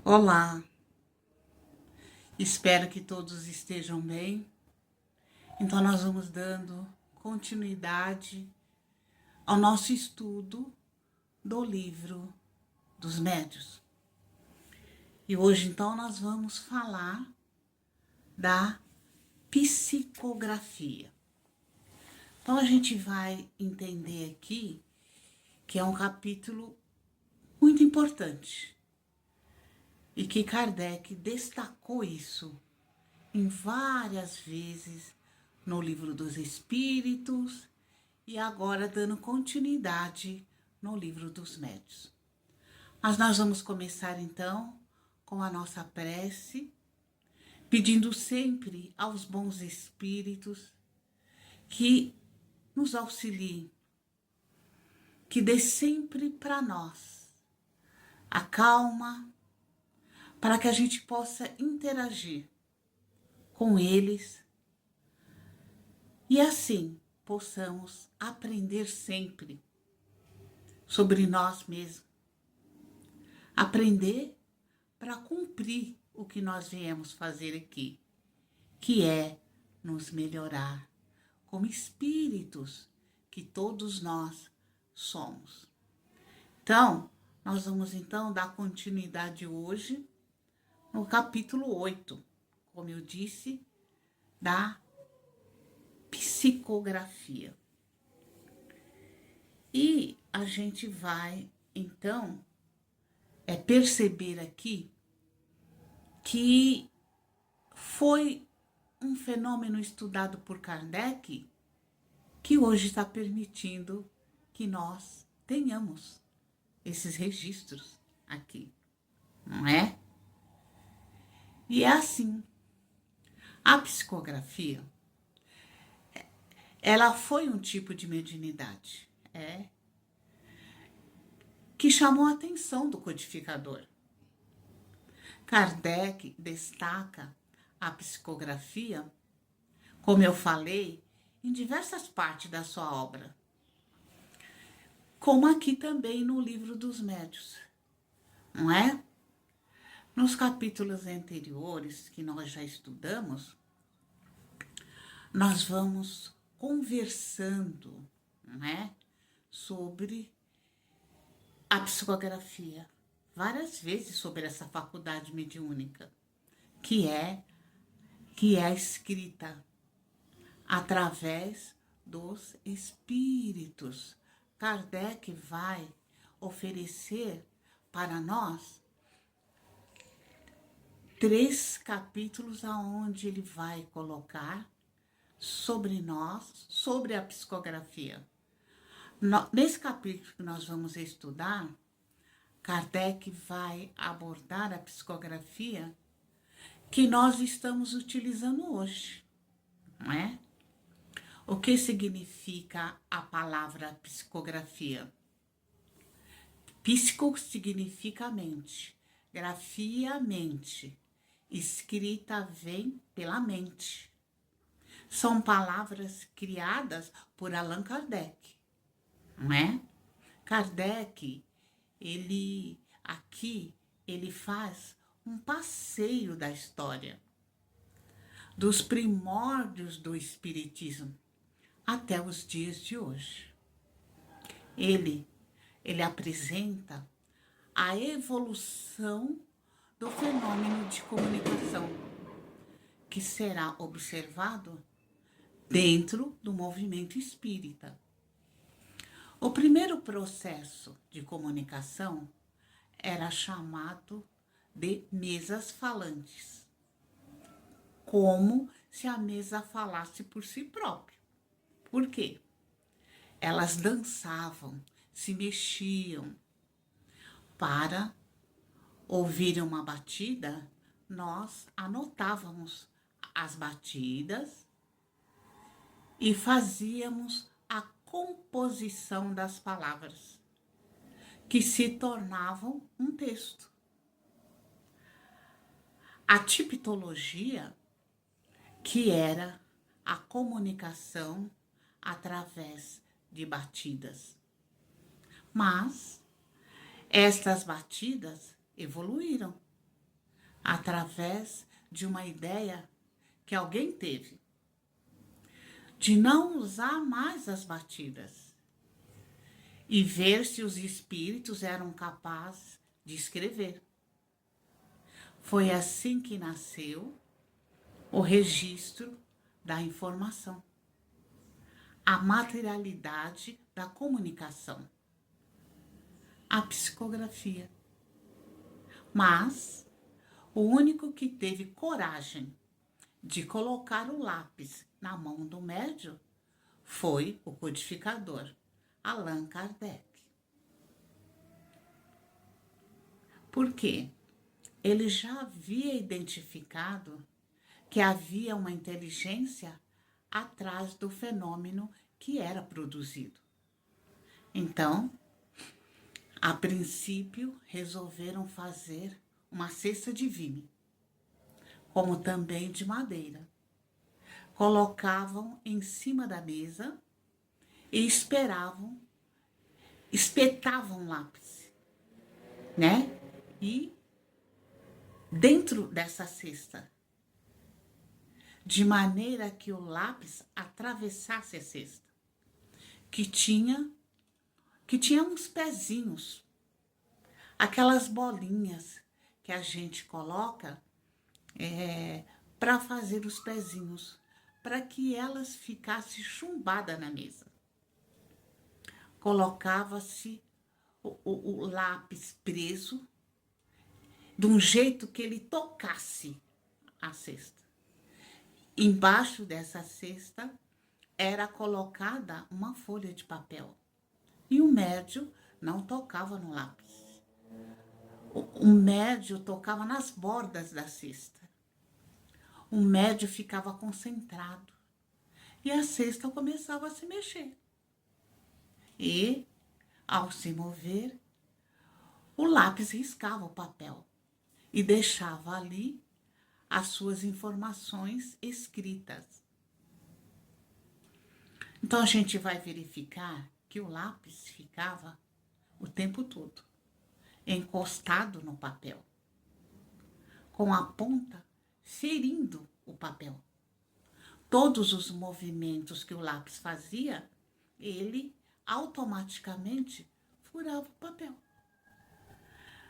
Olá, espero que todos estejam bem. Então, nós vamos dando continuidade ao nosso estudo do livro dos médiuns. E hoje, então, nós vamos falar da psicografia. Então, a gente vai entender aqui que é um capítulo muito importante e que Kardec destacou isso em várias vezes no Livro dos Espíritos e agora dando continuidade no Livro dos Médiuns. Mas nós vamos começar então com a nossa prece, pedindo sempre aos bons espíritos que nos auxiliem, que dê sempre para nós a calma, para que a gente possa interagir com eles e assim possamos aprender sempre sobre nós mesmos. Aprender para cumprir o que nós viemos fazer aqui, que é nos melhorar como espíritos que todos nós somos. Então, nós vamos então dar continuidade hoje no capítulo 8, como eu disse, da psicografia. E a gente vai, então, perceber aqui que foi um fenômeno estudado por Kardec que hoje está permitindo que nós tenhamos esses registros aqui, não é? E é assim, a psicografia, ela foi um tipo de mediunidade, que chamou a atenção do codificador. Kardec destaca a psicografia, como eu falei, em diversas partes da sua obra, como aqui também no Livro dos Médiuns, não é? Nos capítulos anteriores que nós já estudamos, nós vamos conversando, não é? Sobre a psicografia, várias vezes sobre essa faculdade mediúnica, que é escrita através dos espíritos. Kardec vai oferecer para nós 3 capítulos aonde ele vai colocar sobre nós, sobre a psicografia. Nesse capítulo que nós vamos estudar, Kardec vai abordar a psicografia que nós estamos utilizando hoje, não é? O que significa a palavra psicografia? Psico significa mente, grafia, mente, escrita vem pela mente. São palavras criadas por Allan Kardec, não é? Kardec, ele faz um passeio da história, dos primórdios do espiritismo até os dias de hoje. Ele apresenta a evolução do fenômeno de comunicação que será observado dentro do movimento espírita. O primeiro processo de comunicação era chamado de mesas falantes, como se a mesa falasse por si própria. Por quê? Elas dançavam, se mexiam. Para ouvir uma batida, nós anotávamos as batidas e fazíamos a composição das palavras, que se tornavam um texto. A tipologia, que era a comunicação através de batidas. Mas estas batidas evoluíram através de uma ideia que alguém teve, de não usar mais as batidas e ver se os espíritos eram capazes de escrever. Foi assim que nasceu o registro da informação, a materialidade da comunicação, a psicografia. Mas o único que teve coragem de colocar o lápis na mão do médium foi o codificador, Allan Kardec. Por quê? Ele já havia identificado que havia uma inteligência atrás do fenômeno que era produzido. Então, a princípio, resolveram fazer uma cesta de vime, como também de madeira. Colocavam em cima da mesa e espetavam lápis, né? E dentro dessa cesta, de maneira que o lápis atravessasse a cesta, que tinha uns pezinhos, aquelas bolinhas que a gente coloca para fazer os pezinhos, para que elas ficassem chumbadas na mesa. Colocava-se o lápis preso de um jeito que ele tocasse a cesta. Embaixo dessa cesta era colocada uma folha de papel e o médium não tocava no lápis. O médium tocava nas bordas da cesta. O médium ficava concentrado e a cesta começava a se mexer. E, ao se mover, o lápis riscava o papel e deixava ali as suas informações escritas. Então a gente vai verificar que o lápis ficava o tempo todo encostado no papel, com a ponta ferindo o papel. Todos os movimentos que o lápis fazia, ele automaticamente furava o papel.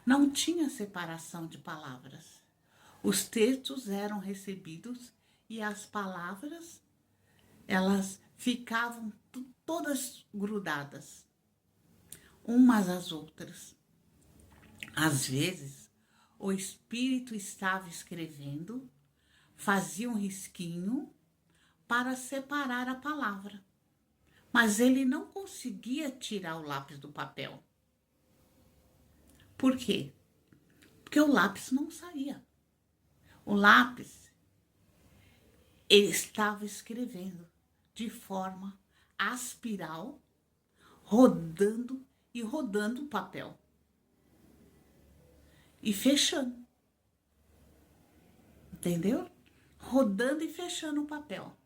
Não tinha separação de palavras. Os textos eram recebidos e as palavras, elas ficavam todas grudadas, umas às outras. Às vezes, o espírito estava escrevendo, fazia um risquinho para separar a palavra, mas ele não conseguia tirar o lápis do papel. Por quê? Porque o lápis não saía. O lápis, ele estava escrevendo de forma aspiral, rodando e rodando o papel. E fechando. Entendeu? Rodando e fechando o papel.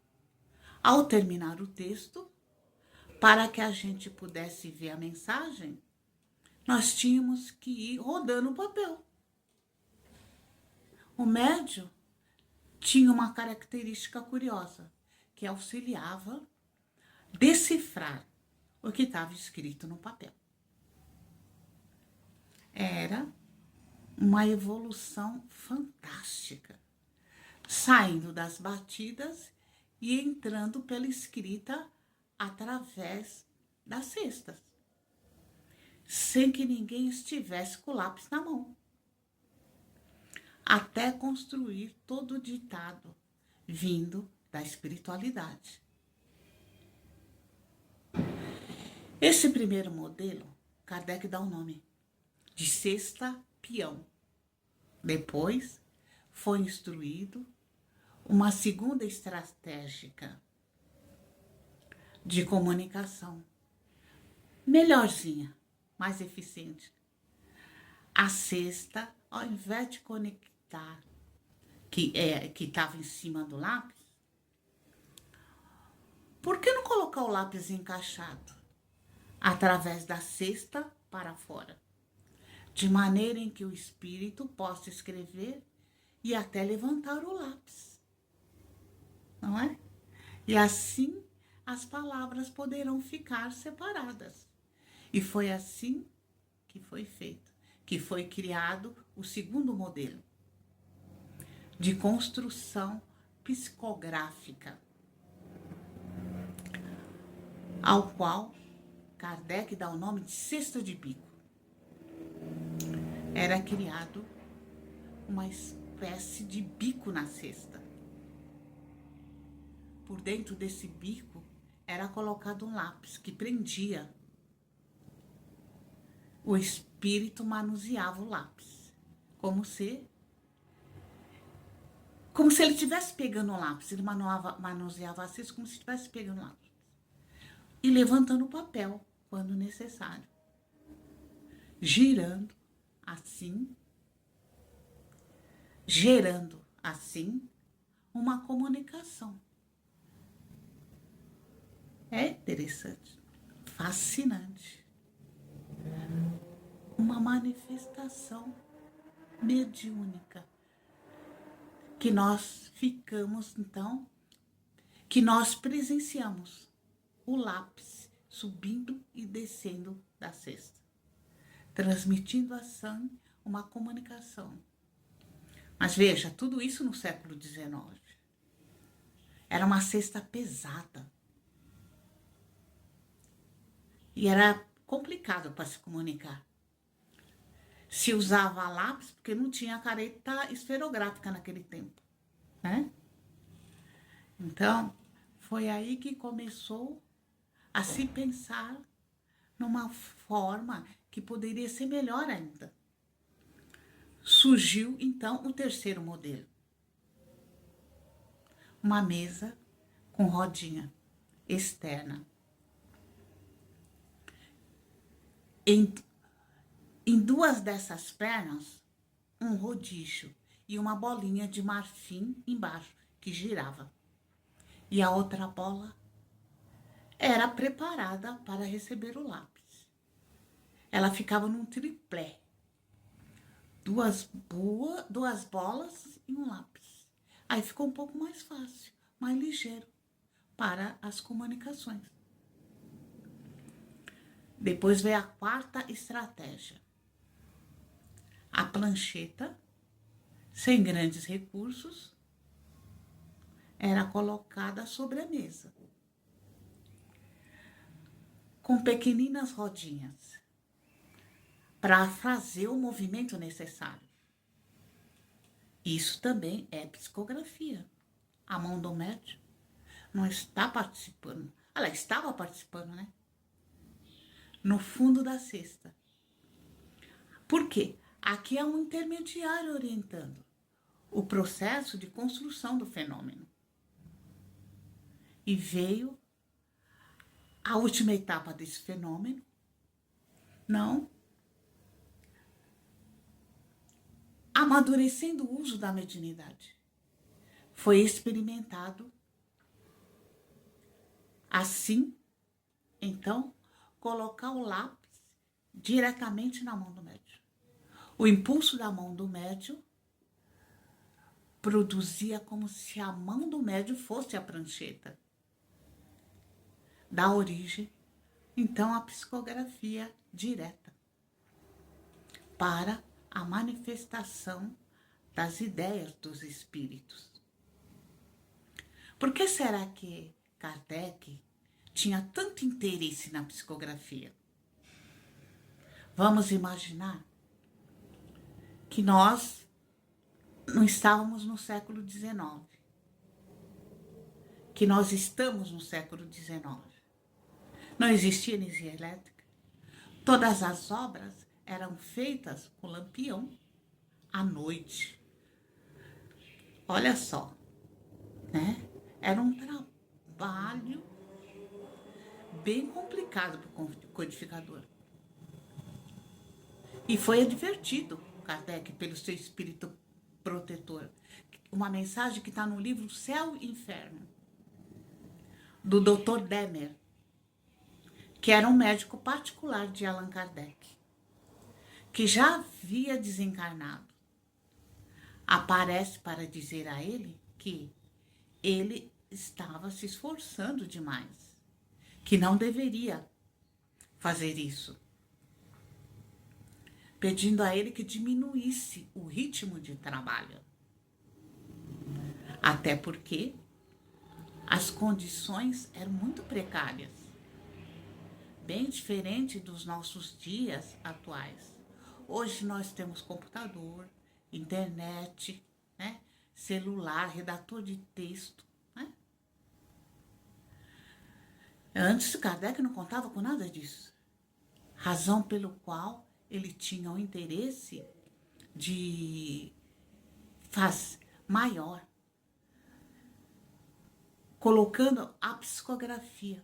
Ao terminar o texto, para que a gente pudesse ver a mensagem, nós tínhamos que ir rodando o papel. O médium tinha uma característica curiosa, que auxiliava a decifrar o que estava escrito no papel. Era uma evolução fantástica, saindo das batidas e entrando pela escrita através das cestas, sem que ninguém estivesse com o lápis na mão, até construir todo o ditado vindo da espiritualidade. Esse primeiro modelo, Kardec dá o nome de cesta peão. Depois foi instruído uma segunda estratégia de comunicação, melhorzinha, mais eficiente. A cesta, ao invés de conectar, que estava em cima do lápis, por que não colocar o lápis encaixado através da cesta para fora, de maneira em que o espírito possa escrever e até levantar o lápis, não é? E assim as palavras poderão ficar separadas. E foi assim que foi feito, que foi criado o segundo modelo de construção psicográfica, ao qual Kardec dá o nome de cesta de bico. Era criado uma espécie de bico na cesta. Por dentro desse bico era colocado um lápis que prendia. O espírito manuseava o lápis, como se ele estivesse pegando o lápis. Ele manuseava a cesta como se estivesse pegando o lápis e levantando o papel quando necessário, girando assim, gerando assim uma comunicação. É interessante, fascinante, uma manifestação mediúnica que nós ficamos, então, que nós presenciamos o lápis subindo e descendo da cesta, transmitindo a sangue uma comunicação. Mas veja, tudo isso no século XIX. Era uma cesta pesada. E era complicado para se comunicar. Se usava lápis, porque não tinha caneta esferográfica naquele tempo, né? Então, foi aí que começou a se pensar numa forma que poderia ser melhor ainda. Surgiu, então, o terceiro modelo. Uma mesa com rodinha externa. Em duas dessas pernas, um rodízio e uma bolinha de marfim embaixo, que girava. E a outra bola era preparada para receber o lápis. Ela ficava num triplé. Duas bolas e um lápis. Aí ficou um pouco mais fácil, mais ligeiro para as comunicações. Depois veio a quarta estratégia. A plancheta, sem grandes recursos, era colocada sobre a mesa, com pequeninas rodinhas, para fazer o movimento necessário. Isso também é psicografia. A mão do médium não está participando. Ela estava participando, né? No fundo da cesta. Por quê? Aqui é um intermediário orientando o processo de construção do fenômeno. E veio a última etapa desse fenômeno, não amadurecendo o uso da mediunidade. Foi experimentado assim, então, colocar o lápis diretamente na mão do médium. O impulso da mão do médium produzia como se a mão do médium fosse a prancheta. Dá origem, então, à psicografia direta para a manifestação das ideias dos espíritos. Por que será que Kardec tinha tanto interesse na psicografia? Vamos imaginar que nós não estávamos no século XIX, que nós estamos no século XIX. Não existia energia elétrica. Todas as obras eram feitas com lampião à noite. Olha só, né? Era um trabalho bem complicado para o codificador. E foi advertido, Kardec, pelo seu espírito protetor. Uma mensagem que está no livro Céu e Inferno, do Dr. Demer, que era um médico particular de Allan Kardec, que já havia desencarnado aparece para dizer a ele que ele estava se esforçando demais, que não deveria fazer isso, pedindo a ele que diminuísse o ritmo de trabalho. Até porque as condições eram muito precárias, bem diferente dos nossos dias atuais. Hoje nós temos computador, internet, né? Celular, redator de texto, né? Antes, Kardec não contava com nada disso. Razão pelo qual ele tinha o interesse de maior, colocando a psicografia.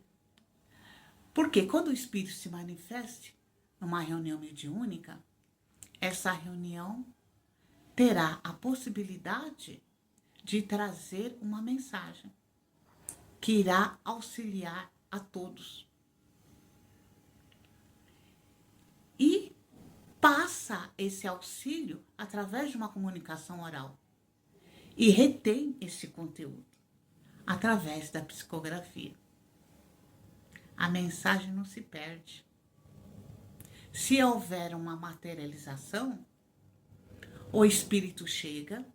Porque quando o espírito se manifeste numa reunião mediúnica, essa reunião terá a possibilidade de trazer uma mensagem que irá auxiliar a todos. E passa esse auxílio através de uma comunicação oral e retém esse conteúdo através da psicografia. A mensagem não se perde. Se houver uma materialização, o espírito chega,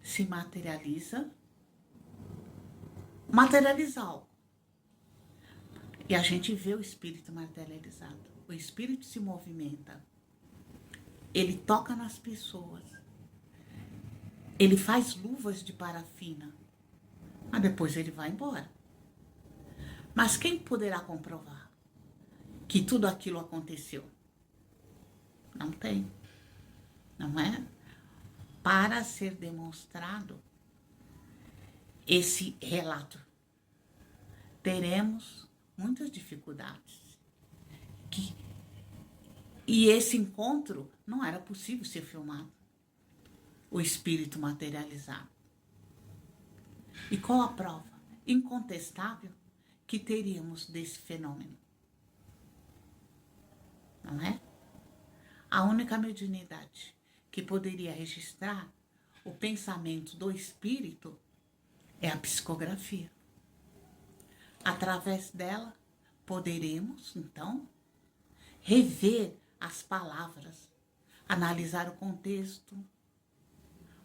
se materializa algo. E a gente vê o espírito materializado. O espírito se movimenta. Ele toca nas pessoas. Ele faz luvas de parafina. Mas depois ele vai embora. Mas quem poderá comprovar que tudo aquilo aconteceu? Não tem. Não é? Para ser demonstrado esse relato, teremos muitas dificuldades. E esse encontro não era possível ser filmado. O espírito materializado. E qual a prova incontestável que teríamos desse fenômeno? Não é? A única mediunidade que poderia registrar o pensamento do espírito é a psicografia. Através dela, poderemos, então, rever as palavras, analisar o contexto.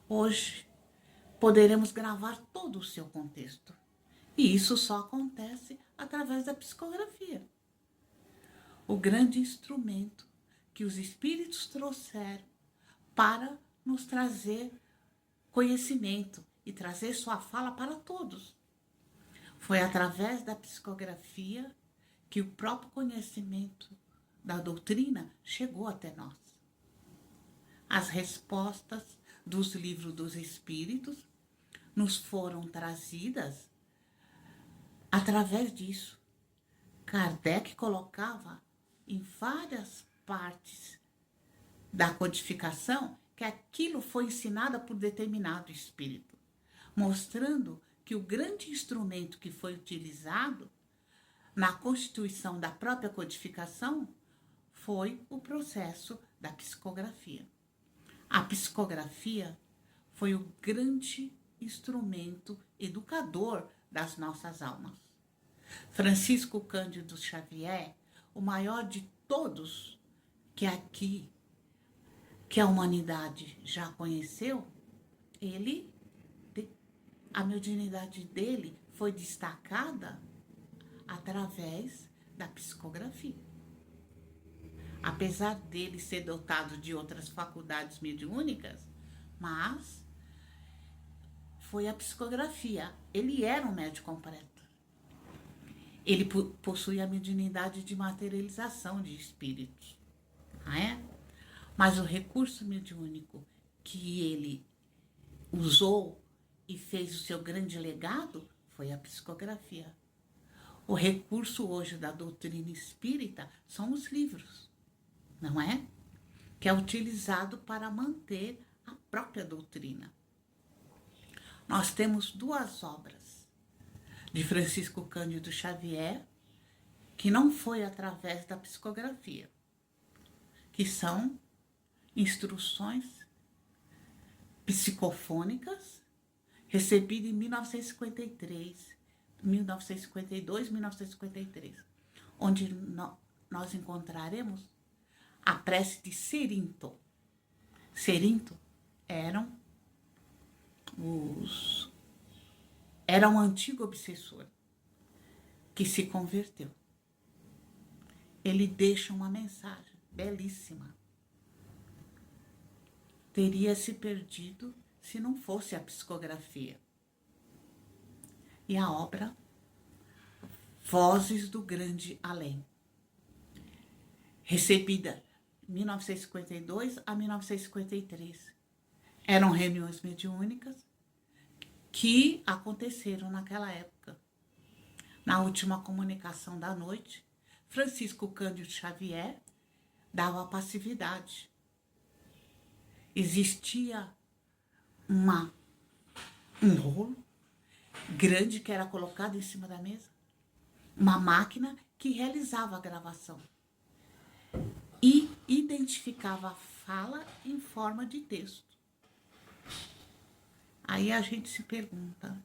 Hoje, poderemos gravar todo o seu contexto. E isso só acontece através da psicografia. O grande instrumento que os espíritos trouxeram para nos trazer conhecimento e trazer sua fala para todos. Foi através da psicografia que o próprio conhecimento da doutrina chegou até nós. As respostas dos livros dos espíritos nos foram trazidas através disso. Kardec colocava em várias partes da codificação que aquilo foi ensinado por determinado espírito, mostrando que o grande instrumento que foi utilizado na constituição da própria codificação foi o processo da psicografia. A psicografia foi o grande instrumento educador das nossas almas. Francisco Cândido Xavier, o maior de todos que a humanidade já conheceu, a mediunidade dele foi destacada através da psicografia. Apesar dele ser dotado de outras faculdades mediúnicas, mas foi a psicografia. Ele era um médium completo. Ele possui a mediunidade de materialização de espíritos, não é? Mas o recurso mediúnico que ele usou e fez o seu grande legado foi a psicografia. O recurso hoje da doutrina espírita são os livros, não é? Que é utilizado para manter a própria doutrina. Nós temos duas obras de Francisco Cândido Xavier, que não foi através da psicografia, que são instruções psicofônicas, recebida em 1953, 1952, 1953, onde nós encontraremos a prece de Cerinto. Cerinto era um antigo obsessor que se converteu. Ele deixa uma mensagem belíssima. Teria se perdido se não fosse a psicografia. E a obra Vozes do Grande Além, recebida em 1952 a 1953. Eram reuniões mediúnicas que aconteceram naquela época. Na última comunicação da noite, Francisco Cândido Xavier dava passividade. Existia um rolo grande que era colocado em cima da mesa, uma máquina que realizava a gravação e identificava a fala em forma de texto. Aí a gente se pergunta,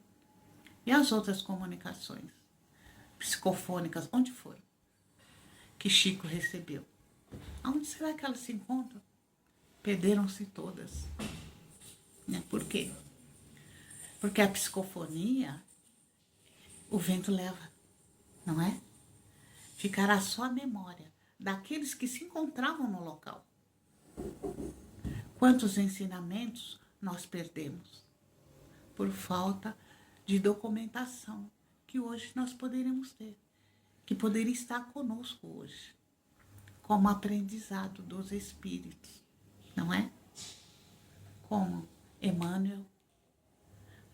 e as outras comunicações psicofônicas, onde foram? Que Chico recebeu? Aonde será que elas se encontram? Perderam-se todas. Por quê? Porque a psicofonia, o vento leva, não é? Ficará só a memória daqueles que se encontravam no local. Quantos ensinamentos nós perdemos por falta de documentação que hoje nós poderíamos ter, que poderia estar conosco hoje, como aprendizado dos espíritos, não é? Como Emmanuel,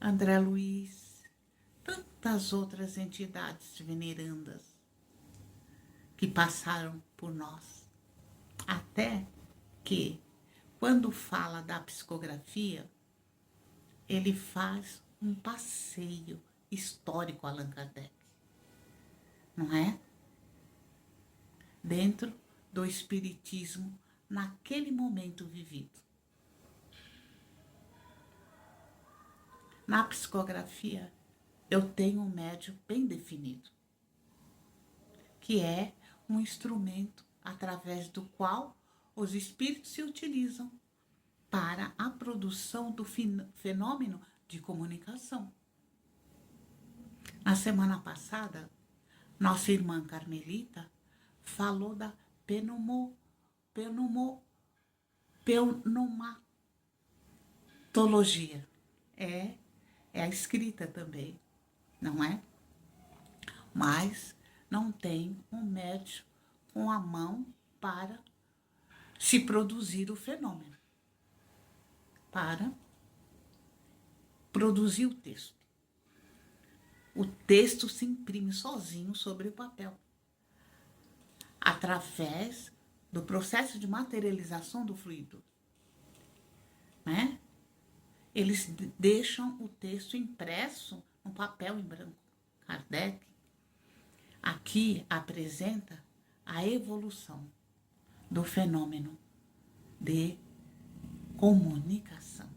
André Luiz, tantas outras entidades venerandas que passaram por nós. Até que, quando fala da psicografia, ele faz um passeio histórico, Allan Kardec, não é? Dentro do espiritismo, naquele momento vivido. Na psicografia, eu tenho um médium bem definido, que é um instrumento através do qual os espíritos se utilizam para a produção do fenômeno de comunicação. Na semana passada, nossa irmã Carmelita falou da pneumatologia. É a escrita também, não é? Mas não tem um médium com a mão para se produzir o fenômeno, para produzir o texto. O texto se imprime sozinho sobre o papel, através do processo de materialização do fluido, né? Eles deixam o texto impresso no papel em branco. Kardec aqui apresenta a evolução do fenômeno de comunicação.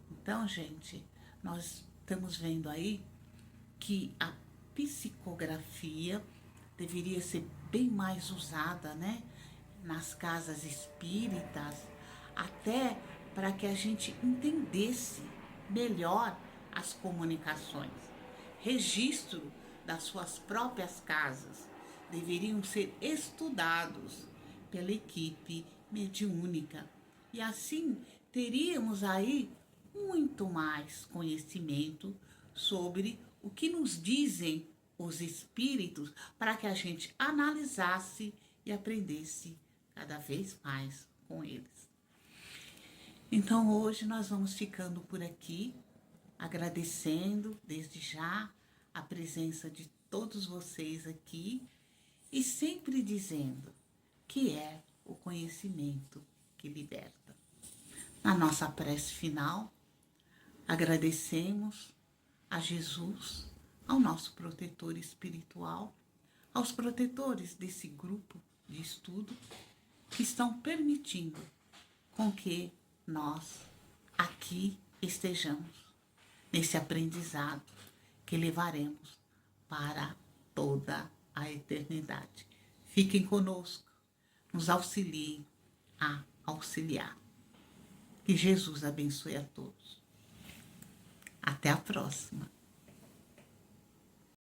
Então, gente, nós estamos vendo aí que a psicografia deveria ser bem mais usada, né? Nas casas espíritas, até para que a gente entendesse melhor as comunicações. Registro das suas próprias casas deveriam ser estudados pela equipe mediúnica. E assim teríamos aí muito mais conhecimento sobre o que nos dizem os espíritos, para que a gente analisasse e aprendesse cada vez mais com eles. Então hoje nós vamos ficando por aqui, agradecendo desde já a presença de todos vocês aqui e sempre dizendo que é o conhecimento que liberta. Na nossa prece final, agradecemos a Jesus, ao nosso protetor espiritual, aos protetores desse grupo de estudo que estão permitindo com que nós aqui estejamos nesse aprendizado que levaremos para toda a eternidade. Fiquem conosco, nos auxiliem a auxiliar. Que Jesus abençoe a todos. Até a próxima.